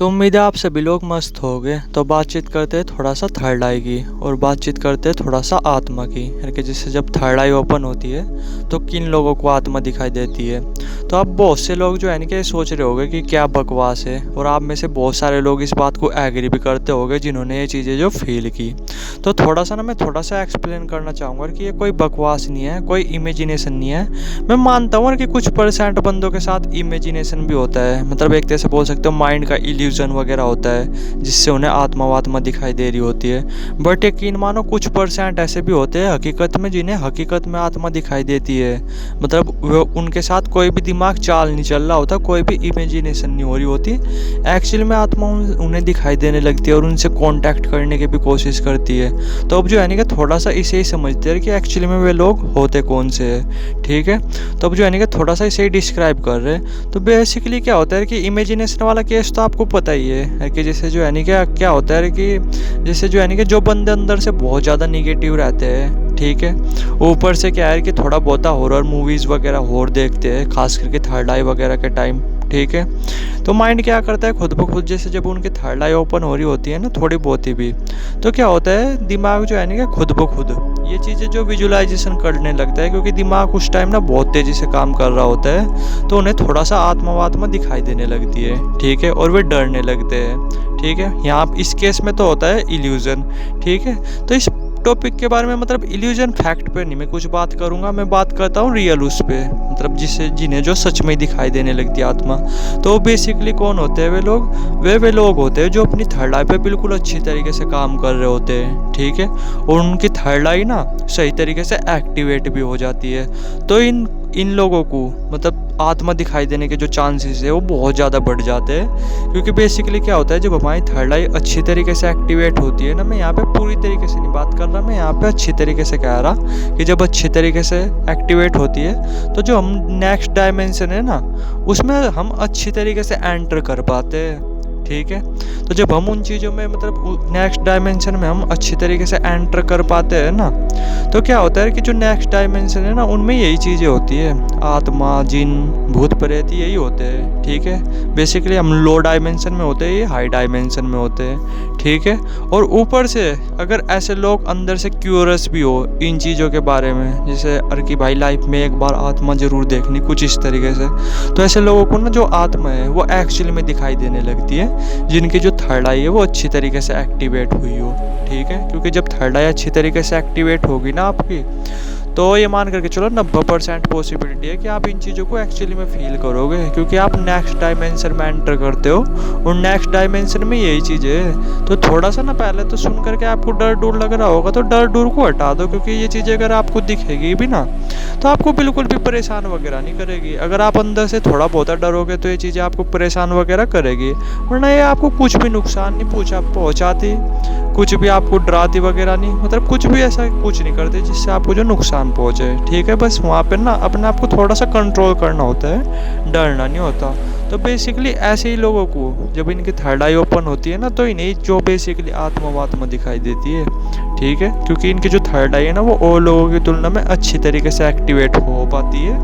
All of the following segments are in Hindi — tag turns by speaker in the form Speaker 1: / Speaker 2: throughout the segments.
Speaker 1: तो उम्मीद है आप सभी लोग मस्त होंगे। तो बातचीत करते हैं थोड़ा सा थर्ड आई की और बातचीत करते हैं थोड़ा सा आत्मा की, यानी कि जिससे जब थर्ड आई ओपन होती है तो किन लोगों को आत्मा दिखाई देती है। तो आप बहुत से लोग जो है ना कि सोच रहे होंगे कि क्या बकवास है, और आप में से बहुत सारे लोग इस बात को एग्री भी करते होंगे जिन्होंने ये चीज़ें जो फील की। तो थोड़ा सा मैं थोड़ा सा एक्सप्लेन करना चाहूँगा कि ये कोई बकवास नहीं है, कोई इमेजिनेशन नहीं है। मैं मानता हूँ कि कुछ परसेंट बंदों के साथ इमेजिनेशन भी होता है, मतलब एक तरह से बोल सकते हो माइंड का इल्यूजन वगैरह होता है जिससे उन्हें आत्मा वात्मा दिखाई दे रही होती है। बट यकीन मानो कुछ परसेंट ऐसे भी होते हैं हकीकत में जिन्हें हकीकत में आत्मा दिखाई देती है, मतलब वो उनके साथ कोई भी दिमाग चाल नहीं चल रहा होता, कोई भी इमेजिनेशन नहीं हो रही होती, एक्चुअली में आत्मा उन्हें दिखाई देने लगती है और उनसे कांटेक्ट करने की भी कोशिश करती है। तो अब जो है ना कि थोड़ा सा इसे ही समझते हैं कि एक्चुअली में वे लोग होते कौन से हैं, ठीक है। तो अब जो है ना कि थोड़ा सा इसे ही डिस्क्राइब कर रहे हैं। तो बेसिकली क्या होता है कि इमेजिनेशन वाला केस तो आपको पता ही है कि जैसे जो है ना क्या होता है कि जैसे जो है ना कि जो बंदे अंदर से बहुत ज़्यादा निगेटिव रहते हैं, ठीक है, ऊपर से क्या है कि थोड़ा बहुत हॉरर मूवीज़ वगैरह और देखते हैं, खास करके थर्ड आई वगैरह के टाइम, ठीक है। तो माइंड क्या करता है खुद ब खुद, जैसे जब उनकी थर्ड आई ओपन हो रही होती है ना थोड़ी बहुत ही भी, तो क्या होता है दिमाग जो है ना खुद ब खुद ये चीज़ें जो विजुलाइजेशन करने लगता है, क्योंकि दिमाग उस टाइम ना बहुत तेज़ी से काम कर रहा होता है, तो उन्हें थोड़ा सा आत्मा वात्मा दिखाई देने लगती है, ठीक है, और वे डरने लगते हैं, ठीक है। यहाँ इस केस में तो होता है इल्यूजन, ठीक है। तो इस टॉपिक के बारे में मतलब इल्यूजन फैक्ट पे नहीं मैं कुछ बात करूंगा, मैं बात करता हूँ रियल उस पे, मतलब जिन्हें जो सच में दिखाई देने लगती है आत्मा। तो बेसिकली कौन होते हैं वे लोग? वे लोग होते हैं जो अपनी थर्ड आई पे बिल्कुल अच्छी तरीके से काम कर रहे होते हैं, ठीक है, और उनकी थर्ड आई ना सही तरीके से एक्टिवेट भी हो जाती है। तो इन लोगों को मतलब आत्मा दिखाई देने के जो चांसेस है वो बहुत ज़्यादा बढ़ जाते हैं, क्योंकि बेसिकली क्या होता है जब हमारी थर्ड आई अच्छी तरीके से एक्टिवेट होती है ना, मैं यहाँ पे पूरी तरीके से नहीं बात कर रहा, मैं यहाँ पे अच्छी तरीके से कह रहा कि जब अच्छी तरीके से एक्टिवेट होती है तो जो हम नेक्स्ट डायमेंशन है ना उसमें हम अच्छी तरीके से एंटर कर पाते हैं, ठीक है। तो जब हम उन चीज़ों में मतलब नेक्स्ट डायमेंशन में हम अच्छी तरीके से एंटर कर पाते हैं ना, तो क्या होता है कि जो नेक्स्ट डायमेंशन है ना उनमें यही चीज़ें होती है, आत्मा जिन भूत प्रेत यही होते हैं, ठीक है। बेसिकली हम लो डायमेंशन में होते हैं, ये हाई डायमेंशन में होते हैं, ठीक है। और ऊपर से अगर ऐसे लोग अंदर से क्यूरियस भी हो इन चीज़ों के बारे में, जैसे अरे कि भाई लाइफ में एक बार आत्मा ज़रूर देखनी, कुछ इस तरीके से, तो ऐसे लोगों को ना जो आत्मा है वो एक्चुअली में दिखाई देने लगती है जिनकी जो थर्ड आई है वो अच्छी तरीके से एक्टिवेट हुई हो, ठीक है। क्योंकि जब थर्ड आई अच्छी तरीके से एक्टिवेट होगी ना आपकी, तो ये मान करके चलो 90% पॉसिबिलिटी है कि आप इन चीज़ों को एक्चुअली में फील करोगे, क्योंकि आप नेक्स्ट डायमेंशन में एंटर करते हो और नेक्स्ट डायमेंशन में यही चीज़ है। तो थोड़ा सा ना पहले तो सुन करके आपको डर डूर लग रहा होगा, तो डर डूर को हटा दो, क्योंकि ये चीज़ें अगर आपको दिखेगी भी ना तो आपको बिल्कुल भी परेशान वगैरह नहीं करेगी। अगर आप अंदर से थोड़ा बहुत डरोगे तो ये चीज़ें आपको परेशान वगैरह करेगी, वरना ये आपको कुछ भी नुकसान नहीं पहुँचाती, कुछ भी आपको डराती वगैरह नहीं, मतलब कुछ भी ऐसा कुछ नहीं करते जिससे आपको जो नुकसान पहुँचे, ठीक है। बस वहाँ पे ना अपने आप को थोड़ा सा कंट्रोल करना होता है, डरना नहीं होता। तो बेसिकली ऐसे ही लोगों को जब इनकी थर्ड आई ओपन होती है ना तो इन्हें जो बेसिकली आत्मा वात्मा दिखाई देती है, ठीक है, क्योंकि इनकी जो थर्ड आई है ना वो और लोगों की तुलना में अच्छी तरीके से एक्टिवेट हो पाती है,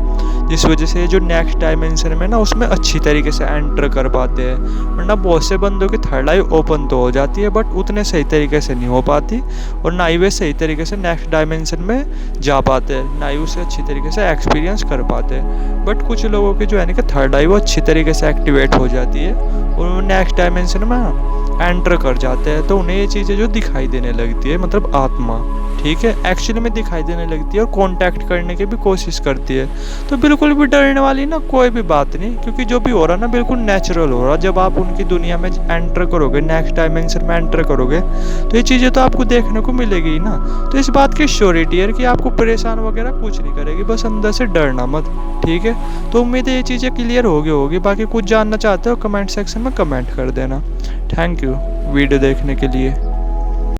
Speaker 1: जिस वजह से जो नेक्स्ट डायमेंशन में ना उसमें अच्छी तरीके से एंटर कर पाते हैं। वरना बहुत से बंदों की थर्ड आई ओपन तो हो जाती है बट उतने सही तरीके से नहीं हो पाती, और ना ही वे सही तरीके से नेक्स्ट डायमेंशन में जा पाते हैं, ना ही उसे अच्छी तरीके से एक्सपीरियंस कर पाते हैं। बट कुछ लोगों की जो है ना कि थर्ड आई वो अच्छी तरीके से एक्टिवेट हो जाती है और वो नेक्स्ट डायमेंशन में एंटर कर जाते हैं, तो उन्हें ये चीज़ें जो दिखाई देने लगती है, मतलब आत्मा, ठीक है, एक्चुअली में दिखाई देने लगती है और कांटेक्ट करने की भी कोशिश करती है। तो बिल्कुल भी डरने वाली ना कोई भी बात नहीं, क्योंकि जो भी हो रहा ना बिल्कुल नेचुरल हो रहा। जब आप उनकी दुनिया में एंटर करोगे, नेक्स्ट डायमेंशन में एंटर करोगे, तो ये चीज़ें तो आपको देखने को मिलेगी ही ना। तो इस बात की श्योरिटी है कि आपको परेशान वगैरह कुछ नहीं करेगी, बस अंदर से डरना मत, ठीक है। तो उम्मीद है ये चीज़ें क्लियर होगी। बाकी कुछ जानना चाहते हो कमेंट सेक्शन में कमेंट कर देना। थैंक यू वीडियो देखने के लिए।